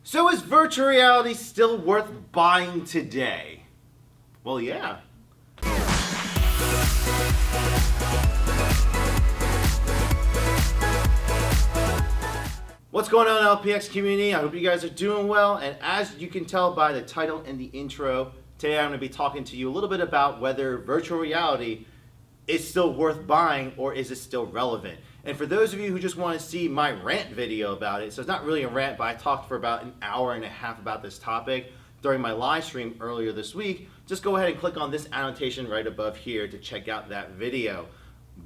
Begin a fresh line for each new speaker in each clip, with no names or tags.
So is virtual reality still worth buying today? Well, yeah. What's going on, LPX community? I hope you guys are doing well. And as you can tell by the title and the intro, today I'm going to be talking to you a little bit about whether virtual reality is still worth buying or is it still relevant. And for those of you who just want to see my rant video about it, so it's not really a rant, but I talked for about an hour and a half about this topic during my live stream earlier this week, just go ahead and click on this annotation right above here to check out that video.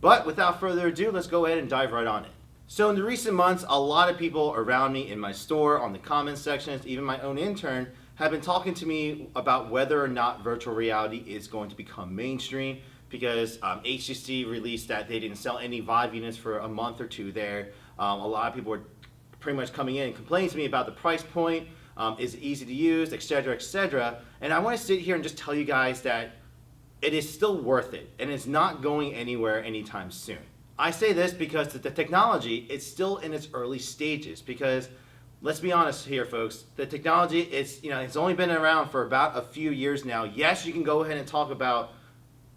But without further ado, let's go ahead and dive right on it. So in the recent months, a lot of people around me in my store, on the comment sections, even my own intern, have been talking to me about whether or not virtual reality is going to become mainstream, because HTC released that they didn't sell any Vive units for a month or two there. A lot of people were pretty much coming in and complaining to me about the price point, is it easy to use, etc., etc. And I want to sit here and just tell you guys that it is still worth it, and it's not going anywhere anytime soon. I say this because the technology is still in its early stages, because let's be honest here, folks, the technology it's only been around for about a few years now. Yes, you can go ahead and talk about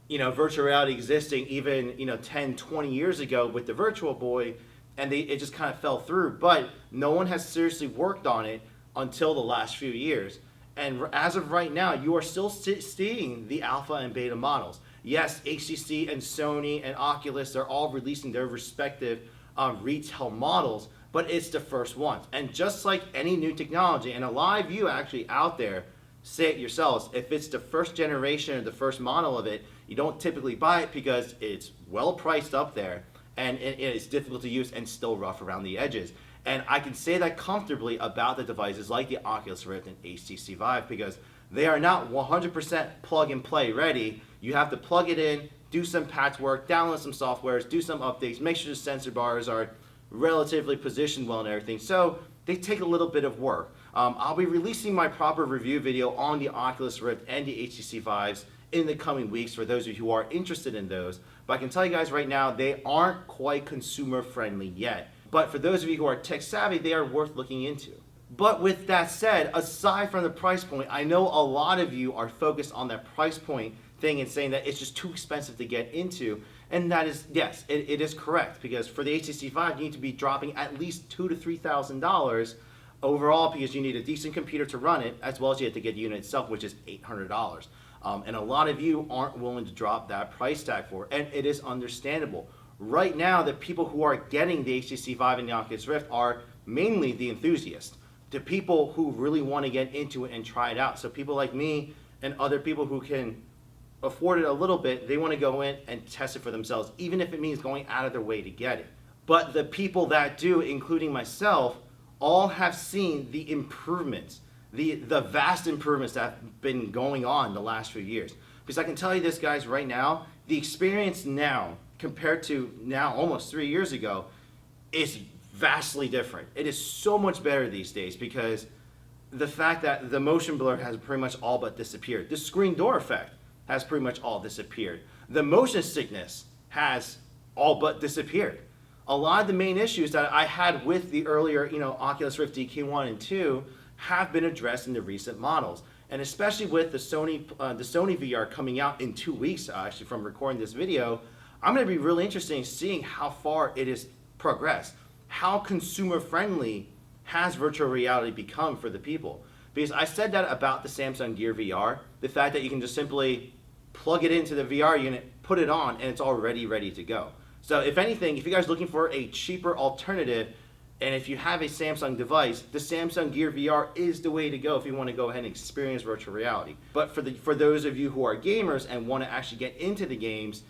virtual reality existing even 10, 20 years ago with the Virtual Boy, and it just kind of fell through, but no one has seriously worked on it until the last few years. And as of right now, you are still seeing the alpha and beta models. Yes, HTC and Sony and Oculus are all releasing their respective retail models, but it's the first ones. And just like any new technology, and a lot of you actually out there say it yourselves, if it's the first generation or the first model of it, you don't typically buy it because it's well priced up there and it's difficult to use and still rough around the edges. And I can say that comfortably about the devices like the Oculus Rift and HTC Vive, because they are not 100% plug and play ready. You have to plug it in, do some patchwork, download some softwares, do some updates, make sure the sensor bars are relatively positioned well and everything. So they take a little bit of work. I'll be releasing my proper review video on the Oculus Rift and the HTC Vives in the coming weeks for those of you who are interested in those. But I can tell you guys right now, they aren't quite consumer friendly yet. But for those of you who are tech savvy, they are worth looking into. But with that said, aside from the price point, I know a lot of you are focused on that price point thing and saying that it's just too expensive to get into. And that is, yes, it is correct, because for the HTC Vive, you need to be dropping at least $2,000 to $3,000 overall, because you need a decent computer to run it, as well as you have to get the unit itself, which is $800. And a lot of you aren't willing to drop that price tag for it, and it is understandable. Right now, the people who are getting the HTC Vive and the Oculus Rift are mainly the enthusiasts, the people who really want to get into it and try it out. So people like me and other people who can afford it a little bit, they want to go in and test it for themselves, even if it means going out of their way to get it. But the people that do, including myself, all have seen the improvements, the vast improvements that have been going on the last few years. Because I can tell you this, guys, right now, the experience now compared to now almost 3 years ago is vastly different. It is so much better these days, because the fact that the motion blur has pretty much all but disappeared. The screen door effect has pretty much all disappeared. The motion sickness has all but disappeared. A lot of the main issues that I had with the earlier, Oculus Rift DK1 and 2 have been addressed in the recent models. And especially with the Sony VR coming out in 2 weeks, actually, from recording this video, I'm going to be really interested in seeing how far it has progressed. How consumer friendly has virtual reality become for the people? Because I said that about the Samsung Gear VR, the fact that you can just simply plug it into the VR unit, put it on, and it's already ready to go. So if anything, if you guys are looking for a cheaper alternative, and if you have a Samsung device, the Samsung Gear VR is the way to go if you want to go ahead and experience virtual reality. But for those of you who are gamers and want to actually get into the games,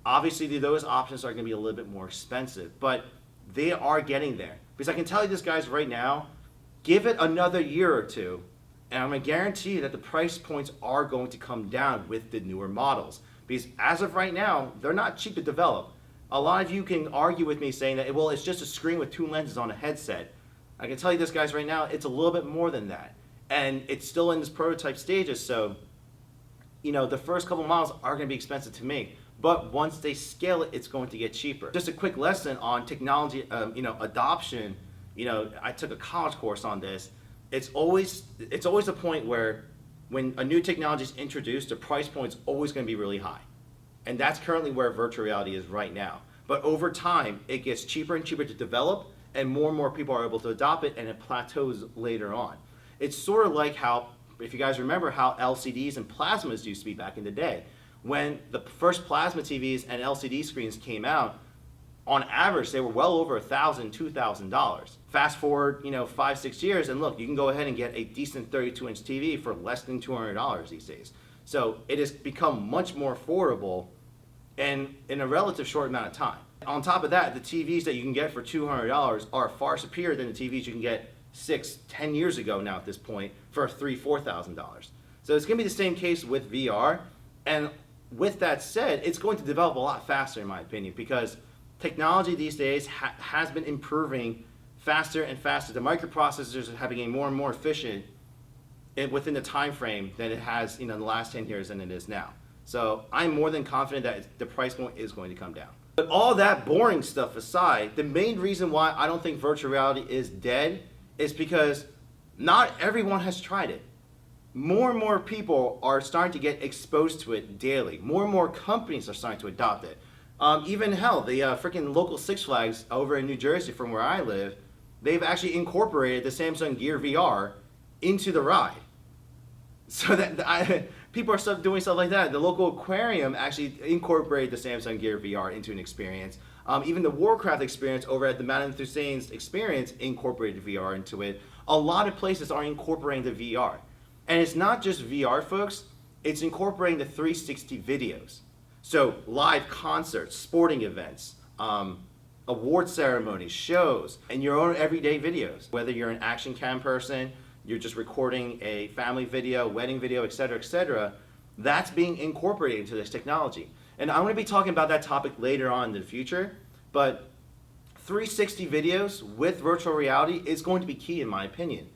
obviously those options are going to be a little bit more expensive, but they are getting there. Because I can tell you this, guys, right now, give it another year or two, and I'm going to guarantee you that the price points are going to come down with the newer models. Because as of right now, they're not cheap to develop. A lot of you can argue with me saying that, well, it's just a screen with 2 lenses on a headset. I can tell you this, guys, right now, it's a little bit more than that. And it's still in this prototype stages, so the first couple models are going to be expensive to make. But once they scale it, it's going to get cheaper. Just a quick lesson on technology, adoption. I took a college course on this. it's always a point where when a new technology is introduced, the price point is always going to be really high. And that's currently where virtual reality is right now. But over time, it gets cheaper and cheaper to develop, and more people are able to adopt it, and it plateaus later on. It's sort of like how, if you guys remember how LCDs and plasmas used to be back in the day. When the first plasma TVs and LCD screens came out, on average, they were well over $1,000, $2,000. Fast forward, 5-6 years, and look, you can go ahead and get a decent 32-inch TV for less than $200 these days. So it has become much more affordable and in a relative short amount of time. On top of that, the TVs that you can get for $200 are far superior than the TVs you can get 6-10 years ago now at this point for $3,000, $4,000. So it's going to be the same case with VR. And with that said, it's going to develop a lot faster in my opinion, because technology these days has been improving faster and faster. The microprocessors are becoming more and more efficient within the time frame that it has in the last 10 years than it is now. So I'm more than confident that the price point is going to come down. But all that boring stuff aside, the main reason why I don't think virtual reality is dead is because not everyone has tried it. More and more people are starting to get exposed to it daily. More and more companies are starting to adopt it. Even hell, the freaking local Six Flags over in New Jersey from where I live, they've actually incorporated the Samsung Gear VR into the ride. So that people are doing stuff like that. The local aquarium actually incorporated the Samsung Gear VR into an experience. Even the Warcraft experience over at the Madame Tussauds experience incorporated VR into it. A lot of places are incorporating the VR. And it's not just VR, folks. It's incorporating the 360 videos. So live concerts, sporting events, award ceremonies, shows, and your own everyday videos. Whether you're an action cam person, you're just recording a family video, wedding video, etc., that's being incorporated into this technology. And I'm going to be talking about that topic later on in the future, but 360 videos with virtual reality is going to be key in my opinion.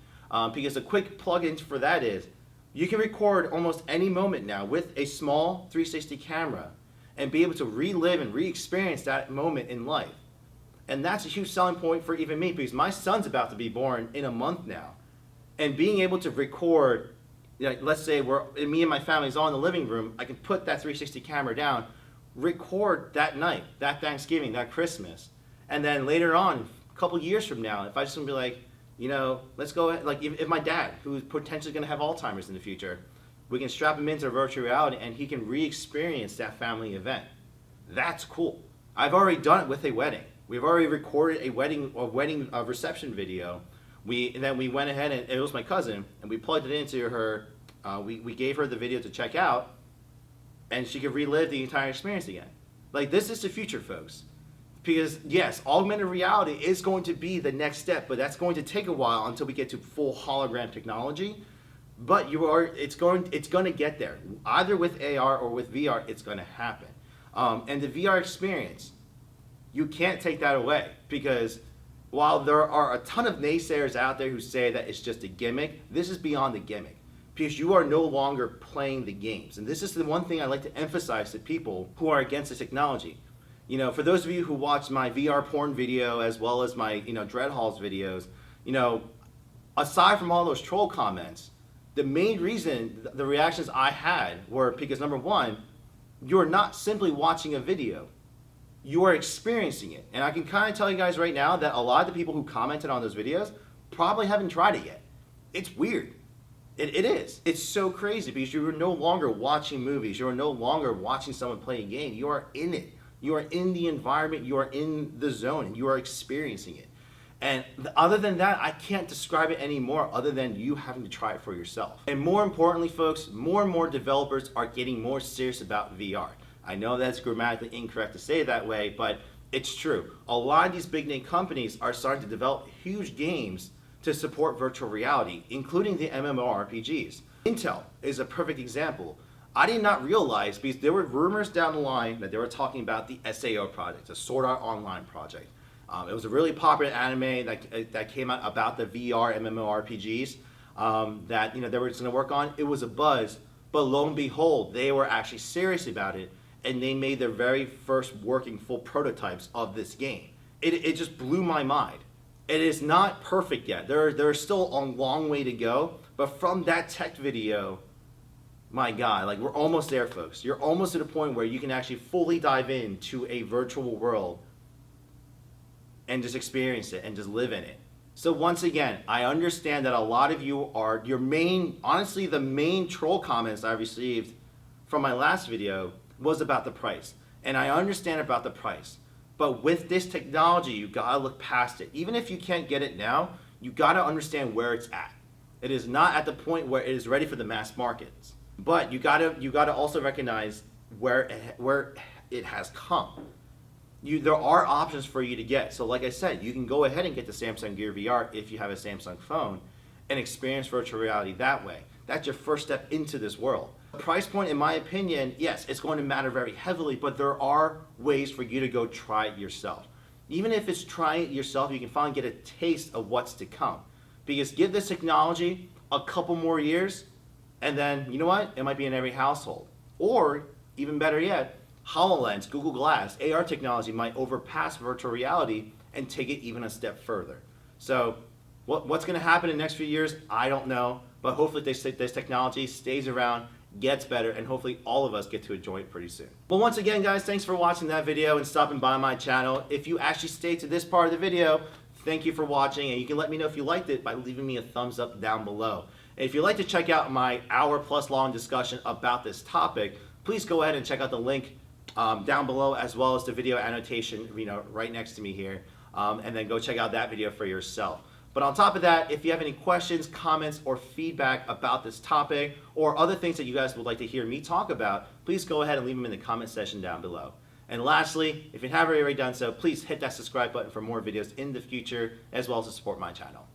Because a quick plug-in for that is, you can record almost any moment now with a small 360 camera and be able to relive and re-experience that moment in life. And that's a huge selling point for even me, because my son's about to be born in a month now. And being able to record, let's say me and my family's all in the living room, I can put that 360 camera down, record that night, that Thanksgiving, that Christmas. And then later on, a couple years from now, if I just want to be like, let's go, if my dad, who's potentially going to have Alzheimer's in the future, we can strap him into virtual reality and he can re-experience that family event. That's cool. I've already done it with a wedding. We've already recorded a wedding reception video. And then we went ahead, and it was my cousin, and we plugged it into her. We gave her the video to check out, and she could relive the entire experience again. This is the future, folks. Because yes, augmented reality is going to be the next step, but that's going to take a while until we get to full hologram technology. But it's going to get there. Either with AR or with VR, it's going to happen. And the VR experience, you can't take that away, because while there are a ton of naysayers out there who say that it's just a gimmick, this is beyond the gimmick, because you are no longer playing the games. And this is the one thing I like to emphasize to people who are against the technology. For those of you who watched my VR porn video as well as my Dread Halls videos, aside from all those troll comments, the main reason the reactions I had were because, number one, you're not simply watching a video. You are experiencing it. And I can kind of tell you guys right now that a lot of the people who commented on those videos probably haven't tried it yet. It's weird. It is. It's so crazy, because you are no longer watching movies. You are no longer watching someone play a game. You are in it. You are in the environment. You are in the zone, and you are experiencing it. And other than that, I can't describe it anymore other than you having to try it for yourself. And more importantly, folks, more and more developers are getting more serious about VR. I know that's grammatically incorrect to say it that way, but it's true. A lot of these big name companies are starting to develop huge games to support virtual reality, including the MMORPGs. Intel is a perfect example. I did not realize, because there were rumors down the line that they were talking about the SAO project, the Sword Art Online project. It was a really popular anime that came out about the VR MMORPGs that they were going to work on. It was a buzz, but lo and behold, they were actually serious about it, and they made their very first working full prototypes of this game. It just blew my mind. It is not perfect yet. There's still a long way to go. But from that tech video, my God, like we're almost there, folks. You're almost at a point where you can actually fully dive into a virtual world and just experience it and just live in it. So once again, I understand that a lot of you are, honestly, the main troll comments I received from my last video was about the price. And I understand about the price. But with this technology, you gotta look past it. Even if you can't get it now, you gotta understand where it's at. It is not at the point where it is ready for the mass markets. But you gotta also recognize where it has come. There are options for you to get. So like I said, you can go ahead and get the Samsung Gear VR if you have a Samsung phone and experience virtual reality that way. That's your first step into this world. The price point, in my opinion, yes, it's going to matter very heavily, but there are ways for you to go try it yourself. Even if it's trying it yourself, you can finally get a taste of what's to come. Because give this technology a couple more years, and then, you know what? It might be in every household. Or, even better yet, HoloLens, Google Glass, AR technology might overpass virtual reality and take it even a step further. So what's going to happen in the next few years, I don't know. But hopefully this technology stays around, gets better, and hopefully all of us get to enjoy it pretty soon. Well, once again, guys, thanks for watching that video and stopping by my channel. If you actually stayed to this part of the video, thank you for watching, and you can let me know if you liked it by leaving me a thumbs up down below. And if you'd like to check out my hour-plus long discussion about this topic, please go ahead and check out the link down below, as well as the video annotation, right next to me here, and then go check out that video for yourself. But on top of that, if you have any questions, comments, or feedback about this topic, or other things that you guys would like to hear me talk about, please go ahead and leave them in the comment section down below. And lastly, if you haven't already done so, please hit that subscribe button for more videos in the future, as well as to support my channel.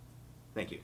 Thank you.